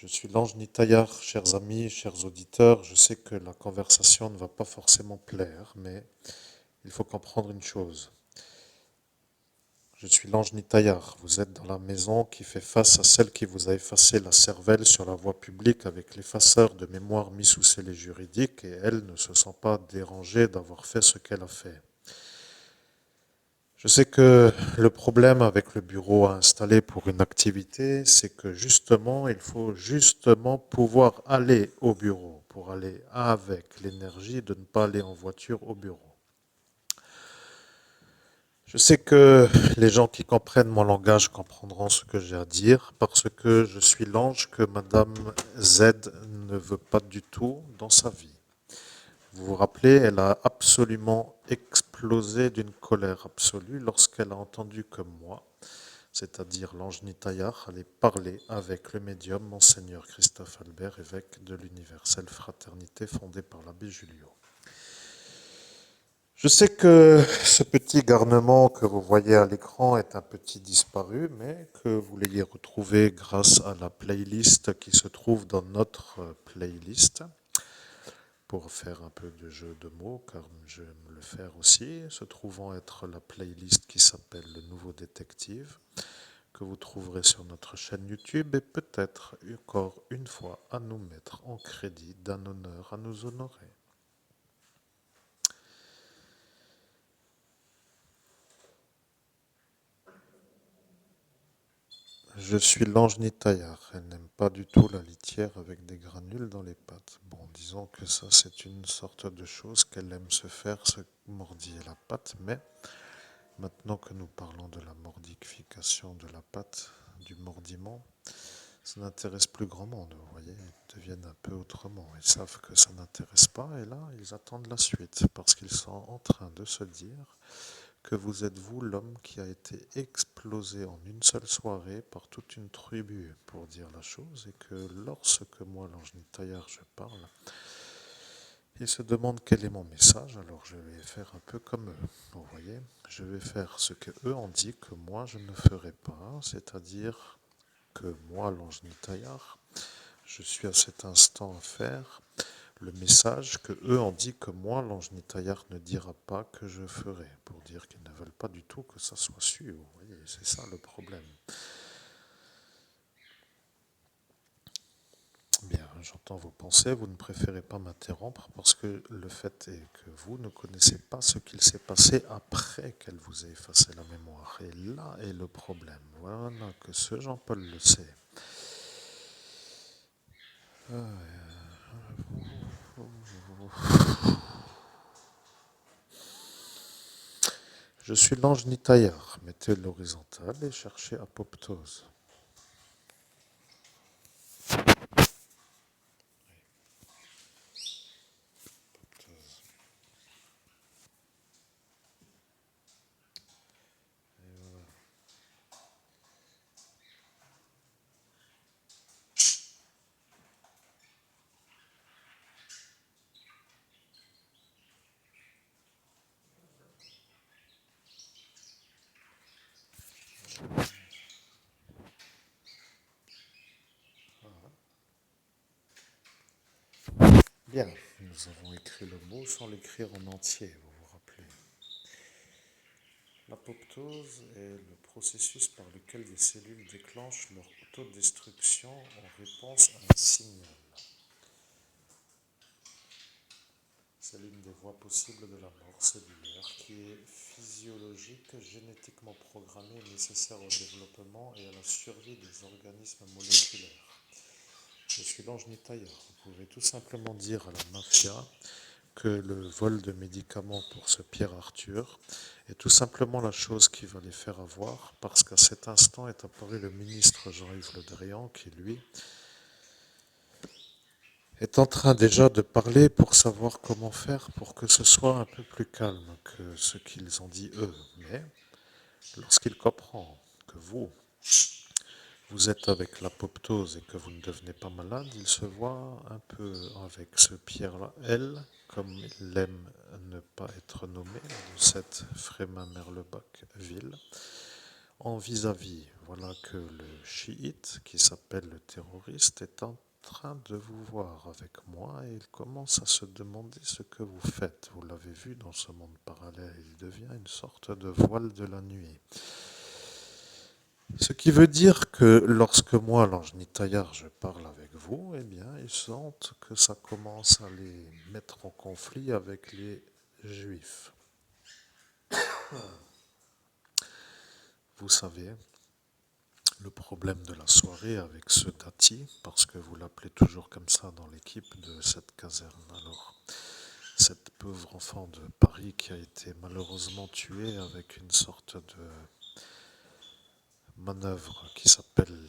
Je suis l'ange Nitayar, chers amis, chers auditeurs. Je sais que la conversation ne va pas forcément plaire, mais il faut comprendre une chose. Je suis l'ange Nitayar. Vous êtes dans la maison qui fait face à celle qui vous a effacé la cervelle sur la voie publique avec l'effaceur de mémoire mis sous scellé juridique et elle ne se sent pas dérangée d'avoir fait ce qu'elle a fait. Je sais que le problème avec le bureau à installer pour une activité, c'est que justement, il faut justement pouvoir aller au bureau, pour aller avec l'énergie de ne pas aller en voiture au bureau. Je sais que les gens qui comprennent mon langage comprendront ce que j'ai à dire, parce que je suis l'ange que Madame Z ne veut pas du tout dans sa vie. Vous vous rappelez, elle a absolument explosé d'une colère absolue lorsqu'elle a entendu que moi, c'est-à-dire l'ange Nitayar, allait parler avec le médium Monseigneur Christophe Albert, évêque de l'Universelle Fraternité fondée par l'abbé Julio. Je sais que ce petit garnement que vous voyez à l'écran est un petit disparu, mais que vous l'ayez retrouvé grâce à la playlist qui se trouve dans notre playlist. Pour faire un peu de jeu de mots, car j'aime le faire aussi, se trouvant être la playlist qui s'appelle Le Nouveau Détective, que vous trouverez sur notre chaîne YouTube et peut-être encore une fois à nous mettre en crédit d'un honneur à nous honorer. Je suis l'ange Nitayar. Elle n'aime pas du tout la litière avec des granules dans les pattes. Bon, disons que ça c'est une sorte de chose qu'elle aime se faire, se mordiller la patte, mais maintenant que nous parlons de la mordification de la patte, du mordiment, ça n'intéresse plus grand monde, vous voyez, ils deviennent un peu autrement. Ils savent que ça n'intéresse pas et là, ils attendent la suite parce qu'ils sont en train de se dire que vous êtes vous l'homme qui a été explosé en une seule soirée par toute une tribu, pour dire la chose, et que lorsque moi, l'ange Nitayar, je parle, ils se demandent quel est mon message, alors je vais faire un peu comme eux. Vous voyez, je vais faire ce que eux ont dit que moi je ne ferai pas, c'est-à-dire que moi, l'ange Nitayar, je suis à cet instant à faire le message que eux ont dit que moi, l'ange Nitayar, ne dira pas que je ferai, pour dire qu'ils ne veulent pas du tout que ça soit su. Vous voyez, c'est ça le problème. Bien, j'entends vos pensées, vous ne préférez pas m'interrompre parce que le fait est que vous ne connaissez pas ce qu'il s'est passé après qu'elle vous ait effacé la mémoire. Et là est le problème. Voilà que ce Jean-Paul le sait. Je suis l'ange Nitayar. Mettez l'horizontale et cherchez apoptose. Bien, nous avons écrit le mot sans l'écrire en entier, vous vous rappelez. L'apoptose est le processus par lequel des cellules déclenchent leur autodestruction en réponse à un signal. C'est l'une des voies possibles de la mort cellulaire qui est physiologique, génétiquement programmée et nécessaire au développement et à la survie des organismes moléculaires. Je suis l'ange Nitayar. Vous pouvez tout simplement dire à la mafia que le vol de médicaments pour ce Pierre Arthur est tout simplement la chose qui va les faire avoir, parce qu'à cet instant est apparu le ministre Jean-Yves Le Drian, qui lui est en train déjà de parler pour savoir comment faire pour que ce soit un peu plus calme que ce qu'ils ont dit eux. Mais lorsqu'il comprend que vous êtes avec l'apoptose et que vous ne devenez pas malade, il se voit un peu avec ce Pierre-là, elle, comme il aime ne pas être nommé, de cette Frémin-Merlebach ville, en vis-à-vis. Voilà que le chiite, qui s'appelle le terroriste, est en train de vous voir avec moi et il commence à se demander ce que vous faites. Vous l'avez vu dans ce monde parallèle, il devient une sorte de voile de la nuit. Ce qui veut dire que lorsque moi, l'ange Nitayar, je parle avec vous, eh bien, ils sentent que ça commence à les mettre en conflit avec les juifs. Vous savez, le problème de la soirée avec ce Dati, parce que vous l'appelez toujours comme ça dans l'équipe de cette caserne. Alors, cette pauvre enfant de Paris qui a été malheureusement tuée avec une sorte de manœuvre qui s'appelle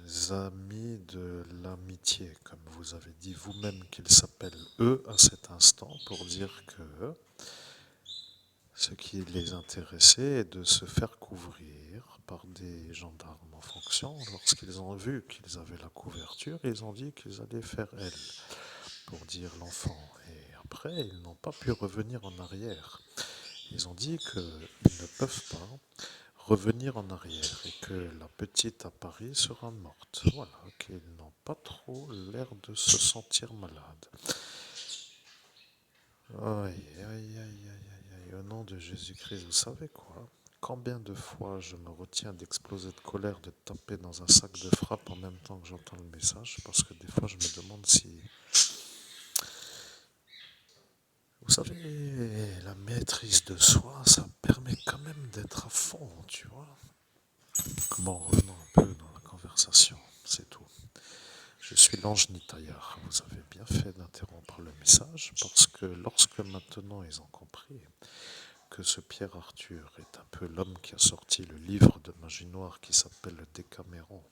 les amis de l'amitié, comme vous avez dit vous-même qu'ils s'appellent eux à cet instant, pour dire que ce qui les intéressait est de se faire couvrir par des gendarmes en fonction. Lorsqu'ils ont vu qu'ils avaient la couverture, ils ont dit qu'ils allaient faire elle, pour dire l'enfant. Et après, ils n'ont pas pu revenir en arrière. Ils ont dit qu'ils ne peuvent pas revenir en arrière et que la petite à Paris sera morte. Voilà, qu'ils n'ont pas trop l'air de se sentir malades. Aïe, aïe, aïe, aïe, aïe, aïe. Au nom de Jésus-Christ, vous savez quoi? Combien de fois je me retiens d'exploser de colère, de taper dans un sac de frappe en même temps que j'entends le message, parce que des fois je me demande si... Vous savez, la maîtrise de soi, ça permet quand même d'être à fond, tu vois. Bon, revenons un peu dans la conversation, c'est tout. Je suis l'ange Nitayar. Vous avez bien fait d'interrompre le message, parce que lorsque maintenant ils ont compris que ce Pierre Arthur est un peu l'homme qui a sorti le livre de magie noire qui s'appelle le Décaméron,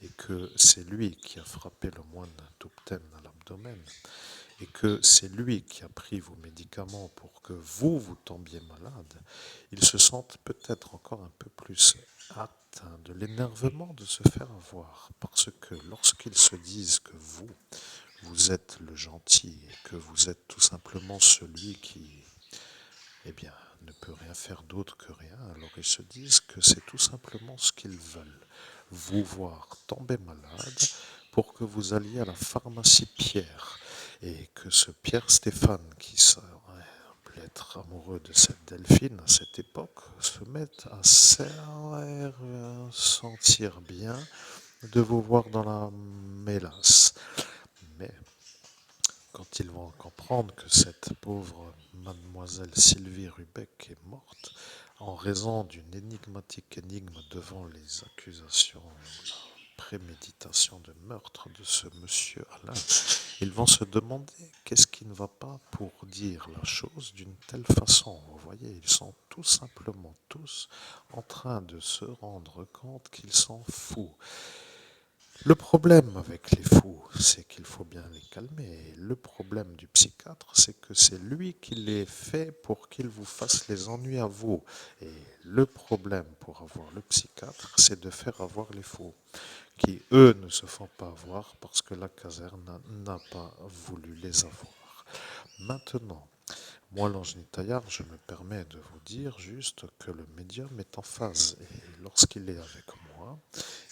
et que c'est lui qui a frappé le moine Tupten à l'abdomen, et que c'est lui qui a pris vos médicaments pour que vous tombiez malade, ils se sentent peut-être encore un peu plus atteints de l'énervement de se faire avoir, parce que lorsqu'ils se disent que vous êtes le gentil, et que vous êtes tout simplement celui qui, eh bien, ne peut rien faire d'autre que rien, alors ils se disent que c'est tout simplement ce qu'ils veulent, vous voir tomber malade pour que vous alliez à la pharmacie Pierre et que ce Pierre Stéphane qui semble être amoureux de cette Delphine à cette époque se mette à sentir bien de vous voir dans la mélasse. Mais quand ils vont comprendre que cette pauvre mademoiselle Sylvie Rubeck est morte en raison d'une énigmatique énigme devant les accusations, la préméditation de meurtre de ce monsieur Alain, ils vont se demander qu'est-ce qui ne va pas pour dire la chose d'une telle façon. Vous voyez, ils sont tout simplement tous en train de se rendre compte qu'ils sont fous. Le problème avec les fous, c'est qu'il faut bien les calmer. Le problème du psychiatre, c'est que c'est lui qui les fait pour qu'il vous fasse les ennuis à vous. Et le problème pour avoir le psychiatre, c'est de faire avoir les fous, qui eux ne se font pas avoir parce que la caserne n'a pas voulu les avoir. Maintenant, moi, l'ange Nitayar, je me permets de vous dire juste que le médium est en phase. Et lorsqu'il est avec moi,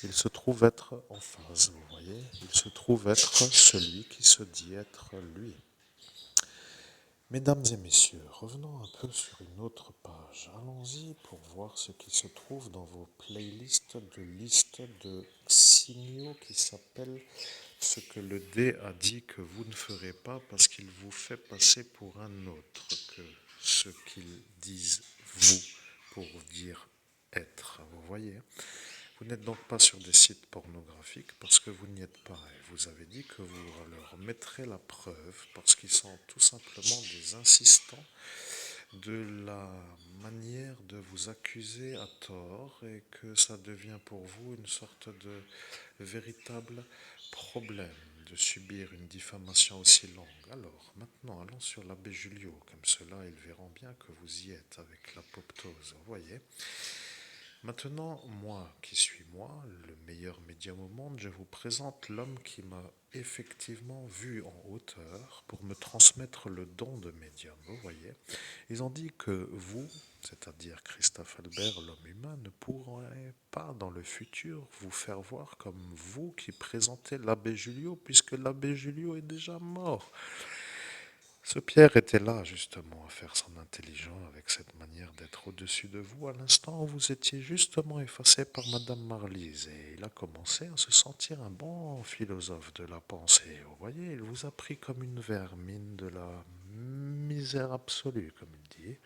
il se trouve être en phase, vous voyez. Il se trouve être celui qui se dit être lui. Mesdames et messieurs, revenons un peu sur une autre page. Allons-y pour voir ce qui se trouve dans vos playlists de listes de signaux qui s'appellent ce que le dé a dit que vous ne ferez pas parce qu'il vous fait passer pour un autre que ce qu'ils disent vous pour dire être. Vous voyez? Vous n'êtes donc pas sur des sites pornographiques parce que vous n'y êtes pas. Et vous avez dit que vous leur mettrez la preuve parce qu'ils sont tout simplement des insistants de la manière de vous accuser à tort et que ça devient pour vous une sorte de véritable problème de subir une diffamation aussi longue. Alors, maintenant, allons sur l'abbé Julio. Comme cela, ils verront bien que vous y êtes avec l'apoptose. Vous voyez? Maintenant, moi qui suis moi, le meilleur médium au monde, je vous présente l'homme qui m'a effectivement vu en hauteur pour me transmettre le don de médium. Vous voyez, ils ont dit que vous, c'est-à-dire Christophe Albert, l'homme humain, ne pourrait pas dans le futur vous faire voir comme vous qui présentez l'abbé Julio, puisque l'abbé Julio est déjà mort. Ce Pierre était là justement à faire son intelligent avec cette manière d'être au-dessus de vous à l'instant où vous étiez justement effacé par Madame Marlise et il a commencé à se sentir un bon philosophe de la pensée. Vous voyez, il vous a pris comme une vermine de la misère absolue, comme il dit.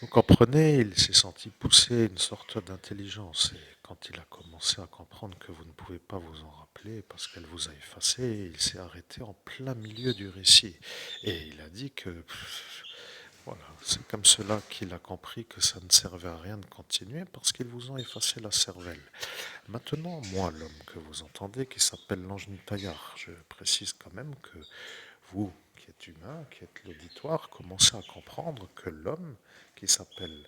Vous comprenez, il s'est senti pousser une sorte d'intelligence et quand il a commencé à comprendre que vous ne pouvez pas vous en rappeler parce qu'elle vous a effacé, il s'est arrêté en plein milieu du récit et il a dit que voilà, c'est comme cela qu'il a compris que ça ne servait à rien de continuer parce qu'ils vous ont effacé la cervelle. Maintenant, moi, l'homme que vous entendez, qui s'appelle l'ange Nitaillard, je précise quand même que vous, qui êtes humain, qui êtes l'auditoire, commencez à comprendre que l'homme qui s'appelle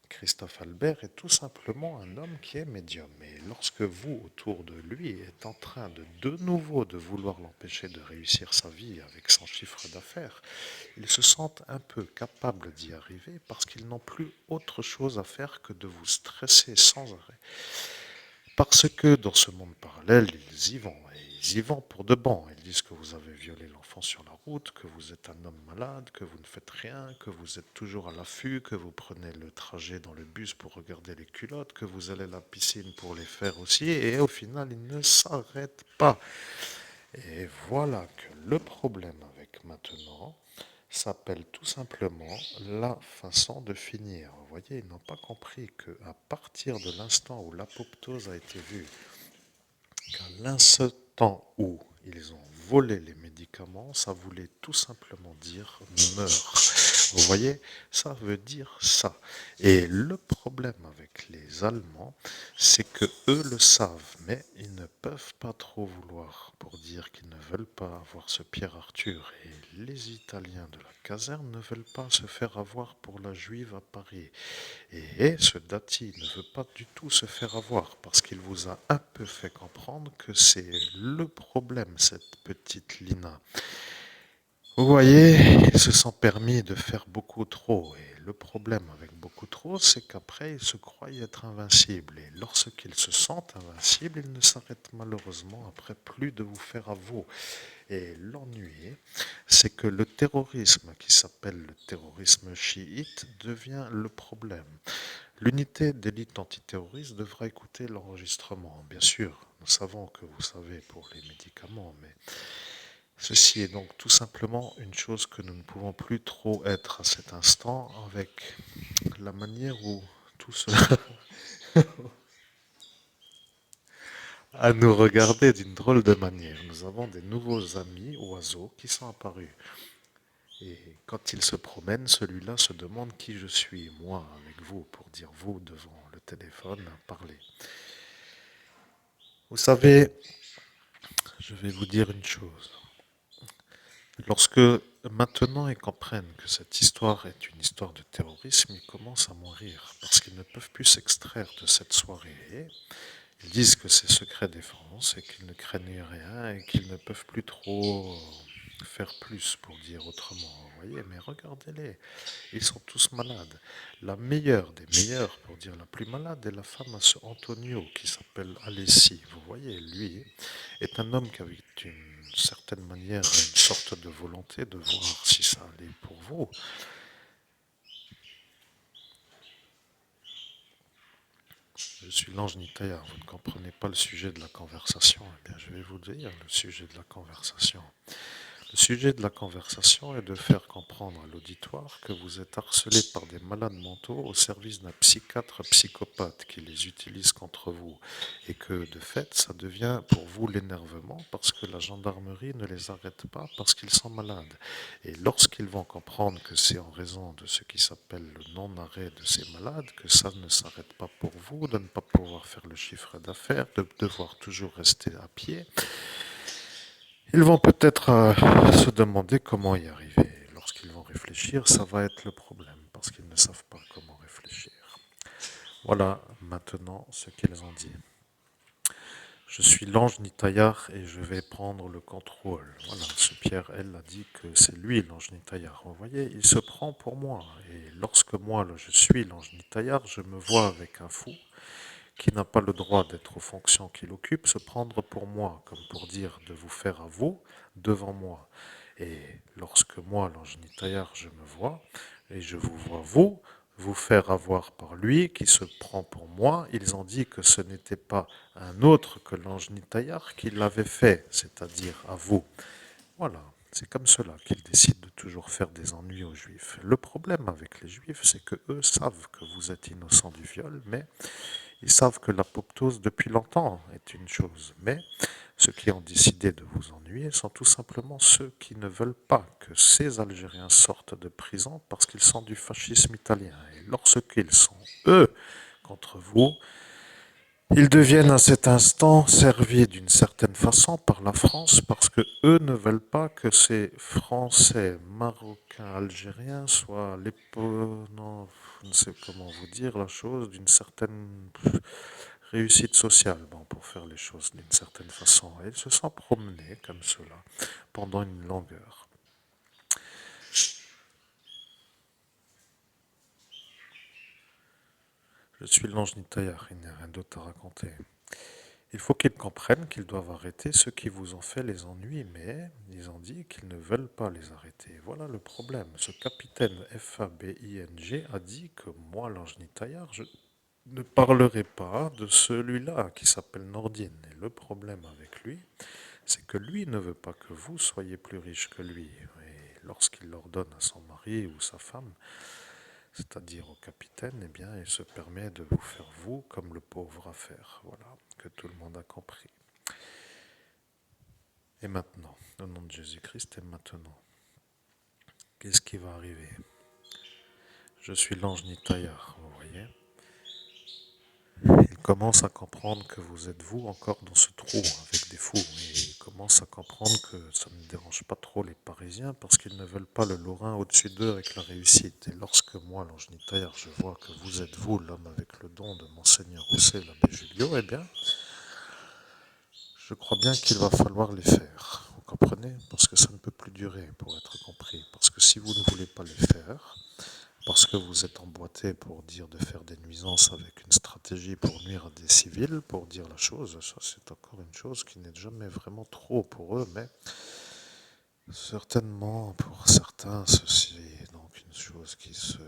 Christophe Albert est tout simplement un homme qui est médium. Et lorsque vous, autour de lui, êtes en train de nouveau de vouloir l'empêcher de réussir sa vie avec son chiffre d'affaires, ils se sentent un peu capables d'y arriver parce qu'ils n'ont plus autre chose à faire que de vous stresser sans arrêt. Parce que dans ce monde parallèle, ils y vont. Et ils y vont pour de bon. Ils disent que vous avez violé l'enfant sur la route, que vous êtes un homme malade, que vous ne faites rien, que vous êtes toujours à l'affût, que vous prenez le trajet dans le bus pour regarder les culottes, que vous allez à la piscine pour les faire aussi. Et au final, ils ne s'arrêtent pas. Et voilà que le problème avec maintenant s'appelle tout simplement la façon de finir. Vous voyez, ils n'ont pas compris qu'à partir de l'instant où l'apoptose a été vue, qu'à l'instant où ils ont volé les médicaments, ça voulait tout simplement dire meurs. Vous voyez, ça veut dire ça. Et le problème avec les Allemands, c'est que eux le savent, mais ils ne peuvent pas trop vouloir pour dire qu'ils ne veulent pas avoir ce Pierre Arthur. Et les Italiens de la caserne ne veulent pas se faire avoir pour la juive à Paris. Et ce Dati ne veut pas du tout se faire avoir parce qu'il vous a un peu fait comprendre que c'est le problème, cette petite Lina. Vous voyez, ils se sont permis de faire beaucoup trop. Et le problème avec beaucoup trop, c'est qu'après, ils se croient être invincibles. Et lorsqu'ils se sentent invincibles, ils ne s'arrêtent malheureusement après plus de vous faire à vous. Et l'ennui, c'est que le terrorisme, qui s'appelle le terrorisme chiite, devient le problème. L'unité d'élite antiterroriste devra écouter l'enregistrement. Bien sûr, nous savons que vous savez pour les médicaments, mais ceci est donc tout simplement une chose que nous ne pouvons plus trop être à cet instant avec la manière où tout cela à nous regarder d'une drôle de manière. Nous avons des nouveaux amis oiseaux qui sont apparus. Et quand ils se promènent, celui-là se demande qui je suis, moi, avec vous, pour dire vous devant le téléphone, parler. Vous savez, je vais vous dire une chose. Lorsque maintenant ils comprennent que cette histoire est une histoire de terrorisme, ils commencent à mourir parce qu'ils ne peuvent plus s'extraire de cette soirée. Ils disent que c'est secret défense et qu'ils ne craignent rien et qu'ils ne peuvent plus trop faire plus pour dire autrement. Vous voyez, mais regardez-les, ils sont tous malades. La meilleure des meilleures, pour dire la plus malade, est la femme à ce Antonio qui s'appelle Alessi. Vous voyez, lui est un homme qui avait d'une certaine manière une sorte de volonté de voir si ça allait pour vous. Je suis l'ange Nitaya, vous ne comprenez pas le sujet de la conversation. Eh bien, je vais vous dire le sujet de la conversation. Le sujet de la conversation est de faire comprendre à l'auditoire que vous êtes harcelé par des malades mentaux au service d'un psychiatre psychopathe qui les utilise contre vous et que de fait ça devient pour vous l'énervement parce que la gendarmerie ne les arrête pas parce qu'ils sont malades. Et lorsqu'ils vont comprendre que c'est en raison de ce qui s'appelle le non-arrêt de ces malades que ça ne s'arrête pas pour vous, de ne pas pouvoir faire le chiffre d'affaires, de devoir toujours rester à pied, ils vont peut-être se demander comment y arriver. Lorsqu'ils vont réfléchir, ça va être le problème, parce qu'ils ne savent pas comment réfléchir. Voilà maintenant ce qu'ils ont dit. Je suis l'ange Nitaillard et je vais prendre le contrôle. Voilà, ce Pierre, elle, a dit que c'est lui l'ange Nitaillard. Vous voyez, il se prend pour moi. Et lorsque moi, je suis l'ange Nitaillard, je me vois avec un fou qui n'a pas le droit d'être aux fonctions qu'il occupe, se prendre pour moi, comme pour dire de vous faire à vous devant moi. Et lorsque moi, l'ange Nitaillard, je me vois, et je vous vois vous, vous faire avoir par lui qui se prend pour moi, ils ont dit que ce n'était pas un autre que l'ange Nitaillard qui l'avait fait, c'est-à-dire à vous. Voilà, c'est comme cela qu'ils décident de toujours faire des ennuis aux juifs. Le problème avec les juifs, c'est que eux savent que vous êtes innocent du viol, mais ils savent que l'apoptose depuis longtemps est une chose. Mais ceux qui ont décidé de vous ennuyer sont tout simplement ceux qui ne veulent pas que ces Algériens sortent de prison parce qu'ils sont du fascisme italien. Et lorsqu'ils sont, eux, contre vous, ils deviennent à cet instant servis d'une certaine façon par la France parce que eux ne veulent pas que ces Français, Marocains, Algériens soient les non, je ne sais comment vous dire la chose, d'une certaine réussite sociale, bon, pour faire les choses d'une certaine façon. Et ils se sont promenés comme cela pendant une longue heure. Je suis l'ange Nitaillard, il n'y a rien d'autre à raconter. Il faut qu'ils comprennent qu'ils doivent arrêter ceux qui vous ont fait les ennuis, mais ils ont dit qu'ils ne veulent pas les arrêter. Voilà le problème. Ce capitaine FABING a dit que moi, l'ange Nitaillard, je ne parlerai pas de celui-là qui s'appelle Nordine. Et le problème avec lui, c'est que lui ne veut pas que vous soyez plus riche que lui. Et lorsqu'il l'ordonne à son mari ou sa femme, c'est-à-dire au capitaine, eh bien, il se permet de vous faire vous comme le pauvre à faire. Voilà, que tout le monde a compris. Et maintenant, au nom de Jésus-Christ, et maintenant, qu'est-ce qui va arriver? Je suis l'ange Nitaillard, vous voyez. Il commence à comprendre que vous êtes vous encore dans ce trou avec des fous. Et il commence à comprendre que ça ne dérange pas trop les Parisiens parce qu'ils ne veulent pas le Lorrain au-dessus d'eux avec la réussite. Et lorsque moi, l'ange Nitaillard, je vois que vous êtes vous, l'homme avec le don de Monseigneur Rousset, l'abbé Julio, eh bien, je crois bien qu'il va falloir les faire. Vous comprenez? Parce que ça ne peut plus durer pour être compris. Parce que si vous ne voulez pas les faire, parce que vous êtes emboîté pour dire de faire des nuisances avec une stratégie pour nuire à des civils, pour dire la chose, ça c'est encore une chose qui n'est jamais vraiment trop pour eux, mais certainement pour certains ceci est donc une chose qui se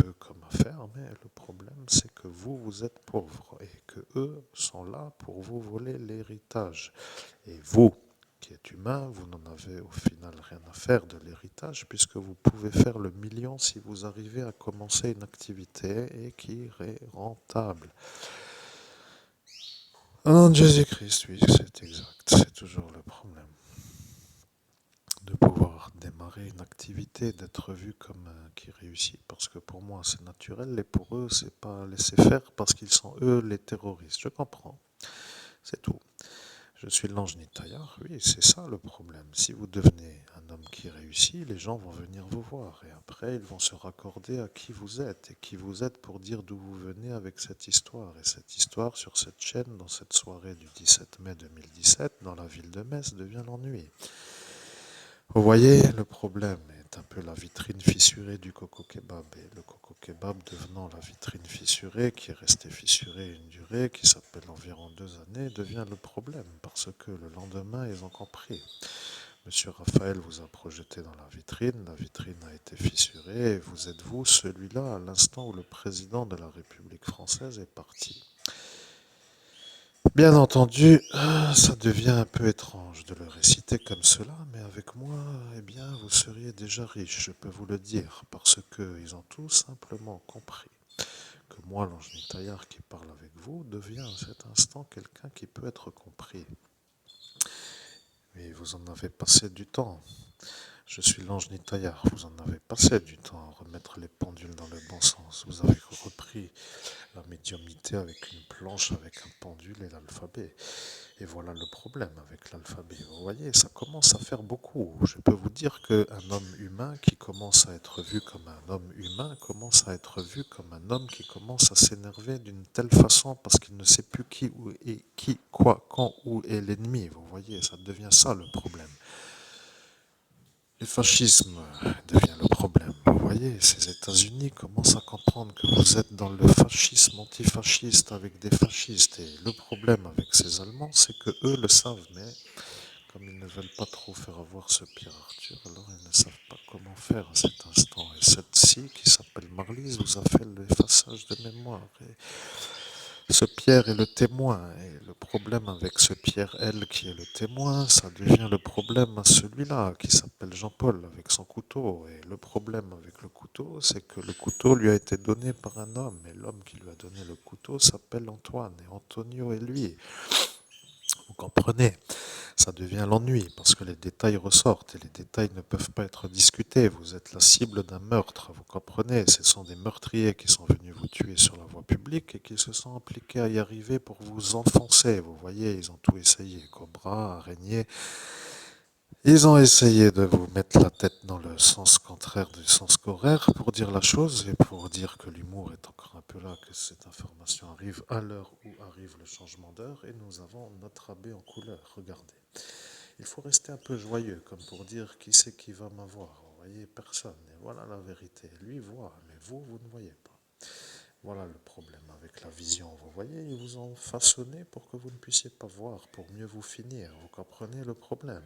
veut comme affaire, mais le problème c'est que vous, vous êtes pauvres et que eux sont là pour vous voler l'héritage. Et vous, qui êtes humain, vous n'en avez au final rien à faire de l'héritage puisque vous pouvez faire le million si vous arrivez à commencer une activité et qui est rentable. Au nom de Jésus-Christ, oui, c'est exact, c'est toujours le problème. De pouvoir démarrer une activité, d'être vu comme qui réussit, parce que pour moi c'est naturel et pour eux c'est pas laisser faire parce qu'ils sont eux les terroristes. Je comprends, c'est tout. Je suis l'ange Nitaillard, oui, c'est ça le problème. Si vous devenez un homme qui réussit, les gens vont venir vous voir et après ils vont se raccorder à qui vous êtes et qui vous êtes pour dire d'où vous venez avec cette histoire. Et cette histoire sur cette chaîne, dans cette soirée du 17 mai 2017, dans la ville de Metz, devient l'ennui. Vous voyez, le problème est un peu la vitrine fissurée du coco kebab. Et le coco kebab devenant la vitrine fissurée, qui est restée fissurée une durée, qui s'appelle environ 2 années, devient le problème. Parce que le lendemain, ils ont compris. Monsieur Raphaël vous a projeté dans la vitrine a été fissurée, et vous êtes vous, celui-là, à l'instant où le président de la République française est parti. Bien entendu, ça devient un peu étrange de le réciter comme cela, mais avec moi, eh bien, vous seriez déjà riche, je peux vous le dire, parce qu'ils ont tout simplement compris que moi, l'ange Taillard qui parle avec vous, devient à cet instant quelqu'un qui peut être compris. Mais vous en avez passé du temps. Je suis l'ange Nitaillard, vous en avez passé du temps à remettre les pendules dans le bon sens. Vous avez repris la médiumnité avec une planche, avec un pendule et l'alphabet. Et voilà le problème avec l'alphabet. Vous voyez, ça commence à faire beaucoup. Je peux vous dire qu'un homme humain qui commence à être vu comme un homme humain commence à être vu comme un homme qui commence à s'énerver d'une telle façon parce qu'il ne sait plus qui où est qui, quoi, quand, où est l'ennemi. Vous voyez, ça devient ça le problème. Le fascisme devient le problème. Vous voyez, ces États-Unis commencent à comprendre que vous êtes dans le fascisme antifasciste avec des fascistes. Et le problème avec ces Allemands, c'est que eux le savent, mais comme ils ne veulent pas trop faire avoir ce Pierre Arthur, alors ils ne savent pas comment faire à cet instant. Et cette-ci, qui s'appelle Marlise, vous a fait l'effaçage de mémoire. Et ce Pierre est le témoin. Et le problème avec ce Pierre, elle, qui est le témoin, ça devient le problème à celui-là, qui s'appelle Jean-Paul, avec son couteau. Et le problème avec le couteau, c'est que le couteau lui a été donné par un homme. Et l'homme qui lui a donné le couteau s'appelle Antoine. Et Antonio est lui. Vous comprenez? Ça devient l'ennui parce que les détails ressortent et les détails ne peuvent pas être discutés. Vous êtes la cible d'un meurtre, vous comprenez? Ce sont des meurtriers qui sont venus vous tuer sur la voie publique et qui se sont impliqués à y arriver pour vous enfoncer. Vous voyez, ils ont tout essayé, cobra, araignée. Ils ont essayé de vous mettre la tête dans le sens contraire du sens horaire pour dire la chose et pour dire que l'humour est encore un peu là, que cette information arrive à l'heure où arrive le changement d'heure et nous avons notre abbé en couleur. Regardez. Il faut rester un peu joyeux, comme pour dire qui c'est qui va m'avoir. Vous voyez, personne. Et voilà la vérité. Lui voit, mais vous, vous ne voyez pas. Voilà le problème avec la vision. Vous voyez, ils vous ont façonné pour que vous ne puissiez pas voir, pour mieux vous finir. Vous comprenez le problème.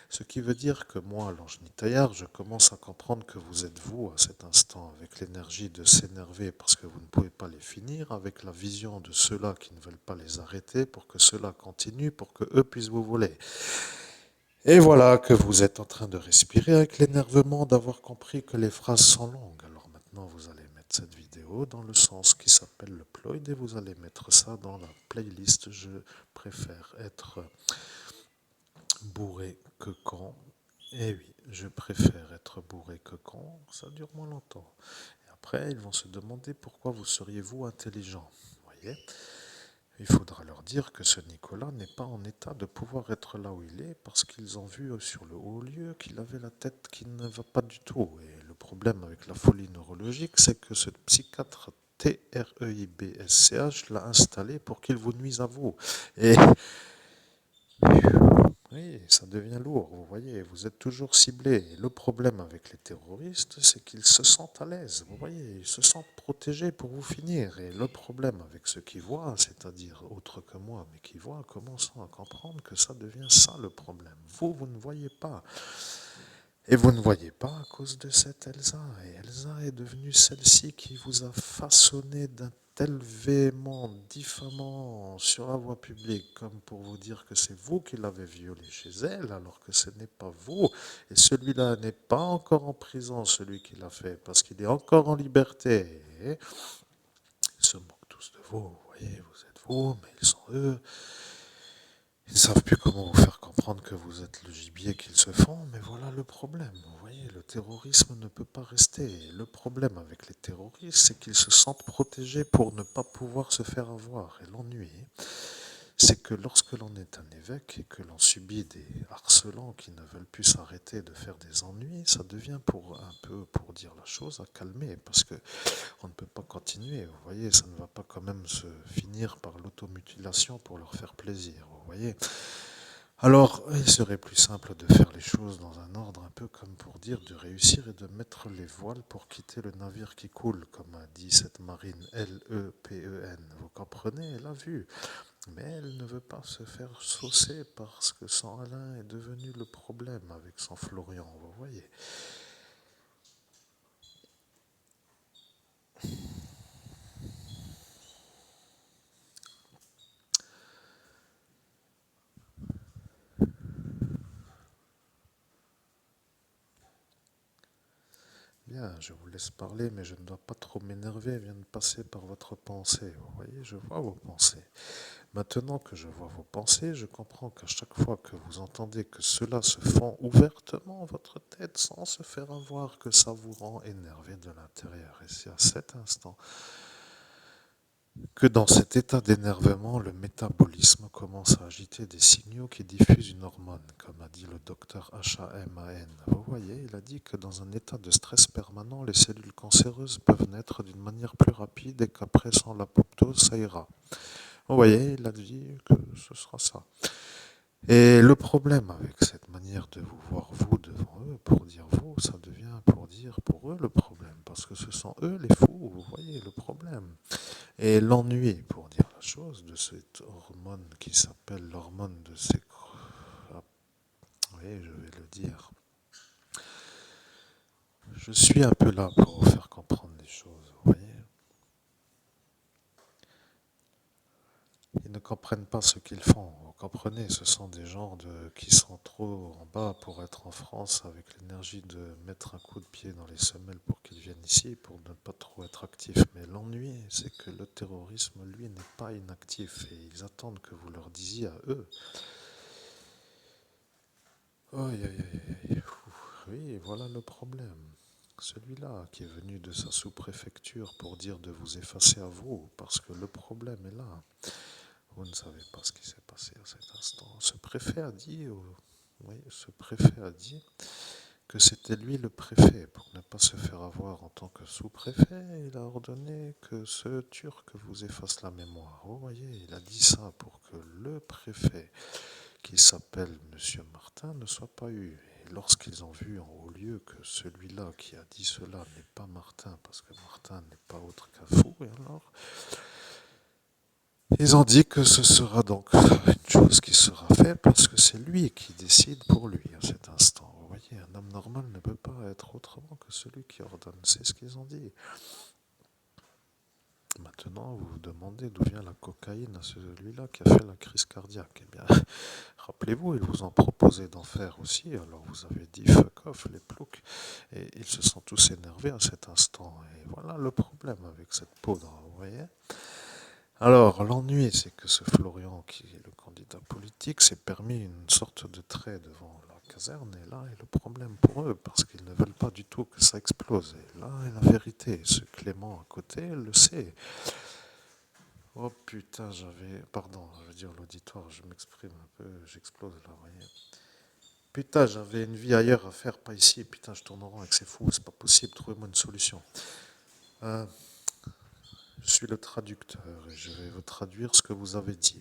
Ce qui veut dire que moi, l'ange Nitaillard, je commence à comprendre que vous êtes vous à cet instant, avec l'énergie de s'énerver parce que vous ne pouvez pas les finir, avec la vision de ceux-là qui ne veulent pas les arrêter pour que ceux-là continuent, pour que eux puissent vous voler. Et voilà que vous êtes en train de respirer avec l'énervement d'avoir compris que les phrases sont longues. Alors maintenant, vous allez mettre cette vidéo dans le sens qui s'appelle le ploid et vous allez mettre ça dans la playlist. Je préfère être bourré que quand. Et oui, je préfère être bourré que quand. Ça dure moins longtemps. Et après, ils vont se demander pourquoi vous seriez-vous intelligent. Vous voyez? Il faudra leur dire que ce Nicolas n'est pas en état de pouvoir être là où il est parce qu'ils ont vu sur le haut lieu qu'il avait la tête qui ne va pas du tout. Et le problème avec la folie neurologique, c'est que ce psychiatre TREIBSCH l'a installé pour qu'il vous nuise à vous. Et oui, ça devient lourd, vous voyez, vous êtes toujours ciblé. Et le problème avec les terroristes, c'est qu'ils se sentent à l'aise, vous voyez, ils se sentent protégés pour vous finir. Et le problème avec ceux qui voient, c'est-à-dire autres que moi, mais qui voient, commençons à comprendre que ça devient ça le problème. Vous, vous ne voyez pas. Et vous ne voyez pas à cause de cette Elsa. Et Elsa est devenue celle-ci qui vous a façonné d'un tel véhément diffamant sur la voie publique, comme pour vous dire que c'est vous qui l'avez violée chez elle, alors que ce n'est pas vous. Et celui-là n'est pas encore en prison, celui qui l'a fait, parce qu'il est encore en liberté. Et ils se moquent tous de vous, vous voyez, vous êtes vous, mais ils sont eux. Ils ne savent plus comment vous faire comprendre que vous êtes le gibier qu'ils se font, mais voilà le problème. Vous voyez, le terrorisme ne peut pas rester. Et le problème avec les terroristes, c'est qu'ils se sentent protégés pour ne pas pouvoir se faire avoir. Et l'ennui, c'est que lorsque l'on est un évêque et que l'on subit des harcelants qui ne veulent plus s'arrêter de faire des ennuis, ça devient pour un peu, pour dire la chose, à calmer, parce que on ne peut pas continuer. Vous voyez, ça ne va pas quand même se finir par l'automutilation pour leur faire plaisir. Vous voyez. Alors, il serait plus simple de faire les choses dans un ordre un peu comme pour dire de réussir et de mettre les voiles pour quitter le navire qui coule, comme a dit cette marine Lepen. Vous comprenez, elle a vu. Mais elle ne veut pas se faire saucer parce que son Alain est devenu le problème avec son Florian, vous voyez. Bien, je vous laisse parler, mais je ne dois pas trop m'énerver, elle vient de passer par votre pensée. Vous voyez, je vois vos pensées. Maintenant que je vois vos pensées, je comprends qu'à chaque fois que vous entendez que cela se font ouvertement votre tête sans se faire avoir, que ça vous rend énervé de l'intérieur. Et c'est à cet instant que dans cet état d'énervement, le métabolisme commence à agiter des signaux qui diffusent une hormone, comme a dit le docteur Haman. Vous voyez, il a dit que dans un état de stress permanent, les cellules cancéreuses peuvent naître d'une manière plus rapide et qu'après, sans l'apoptose, ça ira. Vous voyez, il a dit que ce sera ça. Et le problème avec cette manière de vous voir vous devant eux, pour dire vous, ça devient pour dire pour eux le problème, parce que ce sont eux les fous, vous voyez le problème. Et l'ennui, pour dire la chose, de cette hormone qui s'appelle l'hormone de ah, oui, je vais le dire. Je suis un peu là pour vous faire comprendre les choses, vous voyez. Ils ne comprennent pas ce qu'ils font. Vous comprenez, ce sont des gens qui sont trop en bas pour être en France avec l'énergie de mettre un coup de pied dans les semelles pour qu'ils viennent ici, pour ne pas trop être actifs. Mais l'ennui, c'est que le terrorisme, lui, n'est pas inactif et ils attendent que vous leur disiez à eux. Aïe, aïe, aïe, aïe. Oui, voilà le problème. Celui-là qui est venu de sa sous-préfecture pour dire de vous effacer à vous, parce que le problème est là. Vous ne savez pas ce qui s'est passé à cet instant. Ce préfet a dit que c'était lui le préfet. Pour ne pas se faire avoir en tant que sous-préfet, il a ordonné que ce Turc vous efface la mémoire. Vous voyez, il a dit ça pour que le préfet, qui s'appelle Monsieur Martin, ne soit pas eu. Et lorsqu'ils ont vu en haut lieu que celui-là qui a dit cela n'est pas Martin, parce que Martin n'est pas autre qu'un fou, et alors ils ont dit que ce sera donc une chose qui sera faite parce que c'est lui qui décide pour lui à cet instant. Vous voyez, un homme normal ne peut pas être autrement que celui qui ordonne. C'est ce qu'ils ont dit. Maintenant, vous vous demandez d'où vient la cocaïne à celui-là qui a fait la crise cardiaque. Eh bien, rappelez-vous, ils vous ont proposé d'en faire aussi. Alors vous avez dit fuck off, les ploucs. Et ils se sont tous énervés à cet instant. Et voilà le problème avec cette poudre, vous voyez. Alors, l'ennui, c'est que ce Florian, qui est le candidat politique, s'est permis une sorte de trait devant la caserne, et là est le problème pour eux, parce qu'ils ne veulent pas du tout que ça explose. Et là est la vérité. Ce Clément à côté le sait. Oh putain, Pardon, je veux dire l'auditoire, je m'exprime un peu, j'explose là, vous voyez. Putain, j'avais une vie ailleurs à faire, pas ici. Putain, je tourne en rond avec ces fous, c'est pas possible, trouvez-moi une solution. Euh, je suis le traducteur et je vais vous traduire ce que vous avez dit.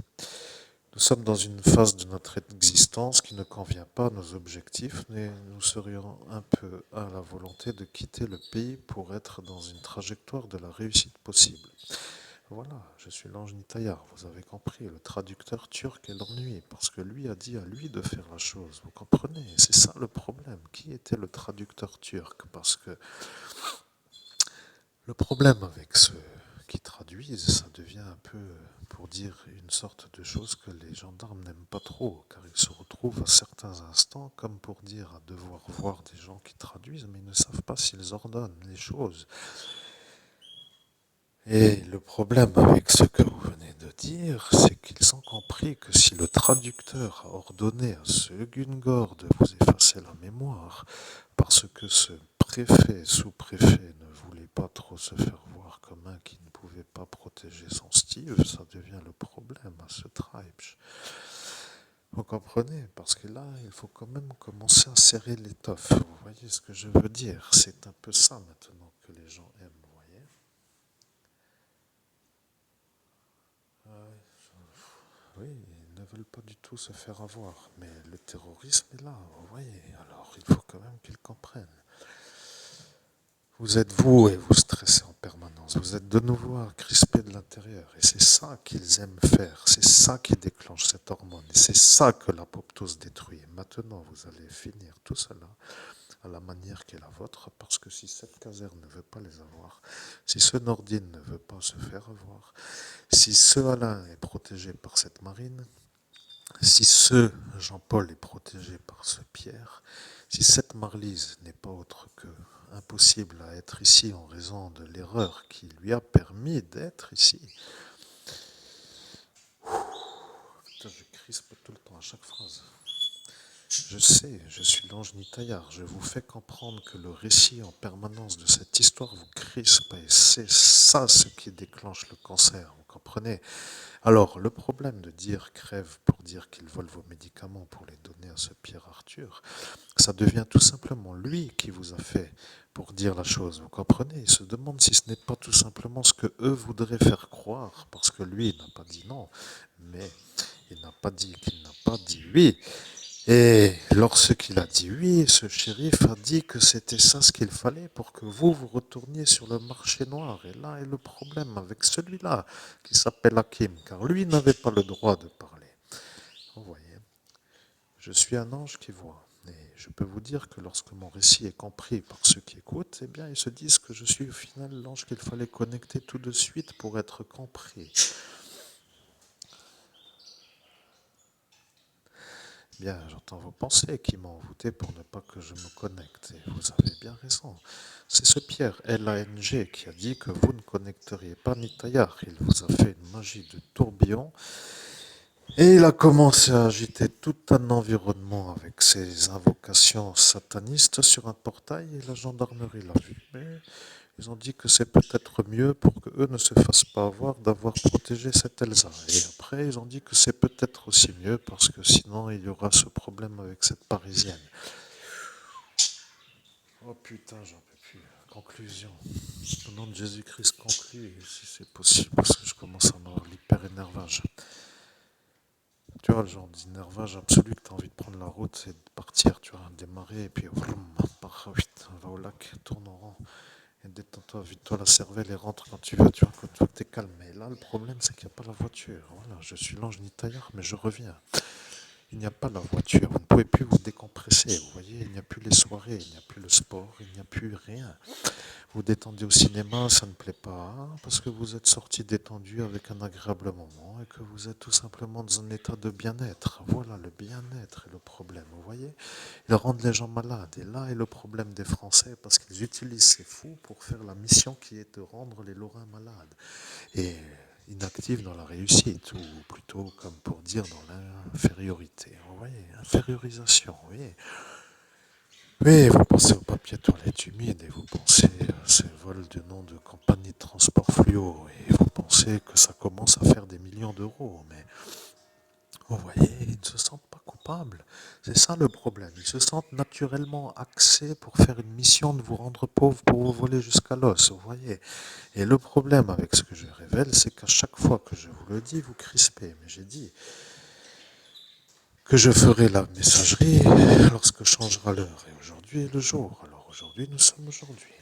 Nous sommes dans une phase de notre existence qui ne convient pas à nos objectifs, mais nous serions un peu à la volonté de quitter le pays pour être dans une trajectoire de la réussite possible. Voilà, je suis l'ange Nitayar, vous avez compris, le traducteur turc est l'ennui, parce que lui a dit à lui de faire la chose, vous comprenez, c'est ça le problème. Qui était le traducteur turc? Parce que le problème avec ceux qui traduisent, ça devient un peu, pour dire une sorte de chose que les gendarmes n'aiment pas trop, car ils se retrouvent à certains instants comme pour dire à devoir voir des gens qui traduisent, mais ils ne savent pas s'ils ordonnent les choses. Et le problème avec ce que vous venez de dire, c'est qu'ils ont compris que si le traducteur a ordonné à ce Gungor de vous effacer la mémoire, parce que ce préfet, sous-préfet, ne voulait pas trop se faire voir comme un qui ne pouvait pas protéger son Steve, ça devient le problème à ce tribe. Vous comprenez? Parce que là, il faut quand même commencer à serrer l'étoffe. Vous voyez ce que je veux dire? C'est un peu ça maintenant que les gens aiment, vous voyez? Oui, ils ne veulent pas du tout se faire avoir. Mais le terrorisme est là, vous voyez. Alors, il faut quand même qu'ils comprennent. Vous êtes vous et vous stressez en permanence. Vous êtes de nouveau à crisper de l'intérieur. Et c'est ça qu'ils aiment faire. C'est ça qui déclenche cette hormone. Et c'est ça que l'apoptose détruit. Et maintenant, vous allez finir tout cela à la manière qui est la vôtre. Parce que si cette caserne ne veut pas les avoir, si ce Nordine ne veut pas se faire avoir, si ce Alain est protégé par cette marine, si ce Jean-Paul est protégé par ce Pierre, si cette Marlise n'est pas autre que impossible à être ici en raison de l'erreur qui lui a permis d'être ici. Putain, je crispe tout le temps à chaque phrase. Je sais, je suis l'ange Nitayar, je vous fais comprendre que le récit en permanence de cette histoire vous crispe et c'est ça ce qui déclenche le cancer, vous comprenez? Alors, le problème de dire crève pour dire qu'il vole vos médicaments pour les donner à ce Pierre Arthur, ça devient tout simplement lui qui vous a fait pour dire la chose, vous comprenez? Il se demande si ce n'est pas tout simplement ce que eux voudraient faire croire, parce que lui, il n'a pas dit non, mais il n'a pas dit qu'il n'a pas dit oui. Et lorsqu'il a dit oui, ce shérif a dit que c'était ça ce qu'il fallait pour que vous retourniez sur le marché noir. Et là est le problème avec celui-là, qui s'appelle Hakim, car lui n'avait pas le droit de parler. Vous voyez, je suis un ange qui voit. Et je peux vous dire que lorsque mon récit est compris par ceux qui écoutent, eh bien, ils se disent que je suis au final l'ange qu'il fallait connecter tout de suite pour être compris. Bien, j'entends vos pensées qui m'ont envoûté pour ne pas que je me connecte. Et vous avez bien raison. C'est ce Pierre Lang qui a dit que vous ne connecteriez pas Nitayar. Il vous a fait une magie de tourbillon. Et il a commencé à agiter tout un environnement avec ses invocations satanistes sur un portail et la gendarmerie l'a vu. Mais ils ont dit que c'est peut-être mieux pour que eux ne se fassent pas avoir d'avoir protégé cette Elsa. Et après, ils ont dit que c'est peut-être aussi mieux parce que sinon il y aura ce problème avec cette Parisienne. Oh putain, j'en peux plus. Conclusion. Au nom de Jésus-Christ, conclue si c'est possible parce que je commence à avoir l'hyper-énervage. Tu vois, le genre d'énervage absolu que tu as envie de prendre la route et de partir, tu vois, démarrer et puis vroom, va au lac, tourne en rond. Et détends-toi, vide-toi la cervelle et rentre quand tu veux, tu vois, quand tu es calme. Mais là, le problème, c'est qu'il n'y a pas la voiture. Voilà, je suis l'ange Nitayar, mais je reviens. Il n'y a pas la voiture. Vous ne pouvez plus vous décompresser. Vous voyez, il n'y a plus les soirées, il n'y a plus le sport, il n'y a plus rien. Vous détendez au cinéma, ça ne plaît pas, parce que vous êtes sorti détendu avec un agréable moment et que vous êtes tout simplement dans un état de bien-être. Voilà, le bien-être est le problème, vous voyez. Ils rendent les gens malades. Et là est le problème des Français, parce qu'ils utilisent ces fous pour faire la mission qui est de rendre les Lorrains malades. Et inactifs dans la réussite, ou plutôt, comme pour dire, dans l'infériorité. Vous voyez, infériorisation, oui. Oui, vous pensez au papier toilette humide et vous pensez à ces vols de nom de compagnie de transport fluo et vous pensez que ça commence à faire des millions d'euros. Mais vous voyez, ils ne se sentent pas coupables. C'est ça le problème. Ils se sentent naturellement axés pour faire une mission de vous rendre pauvre pour vous voler jusqu'à l'os. Vous voyez. Et le problème avec ce que je révèle, c'est qu'à chaque fois que je vous le dis, vous crispez. Mais j'ai dit que je ferai la messagerie lorsque changera l'heure. Et aujourd'hui est le jour. Alors aujourd'hui, nous sommes aujourd'hui.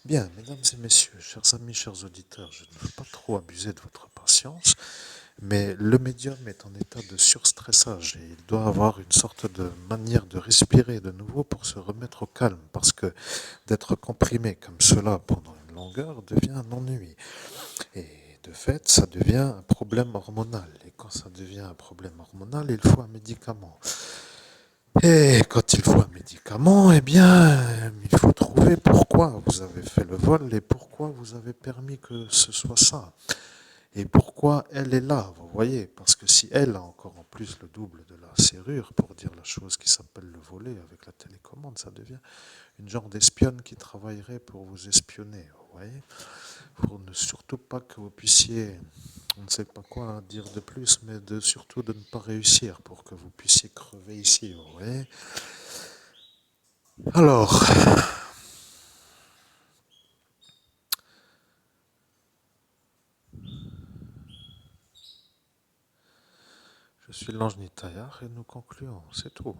Bien, mesdames et messieurs, chers amis, chers auditeurs, je ne veux pas trop abuser de votre patience, mais le médium est en état de surstressage et il doit avoir une sorte de manière de respirer de nouveau pour se remettre au calme, parce que d'être comprimé comme cela pendant une longueur devient un ennui. Et de fait, ça devient un problème hormonal. Et quand ça devient un problème hormonal, il faut un médicament. Et quand il faut un médicament, eh bien, il faut trouver pourquoi vous avez fait le vol et pourquoi vous avez permis que ce soit ça. Et pourquoi elle est là, vous voyez. Parce que si elle a encore en plus le double de la serrure, pour dire la chose qui s'appelle le volet avec la télécommande, ça devient une genre d'espionne qui travaillerait pour vous espionner, vous voyez. Pour ne surtout pas que vous puissiez, on ne sait pas quoi dire de plus, mais surtout de ne pas réussir pour que vous puissiez crever ici, vous voyez. Alors, je suis l'ange Nitayar et nous concluons, c'est tout.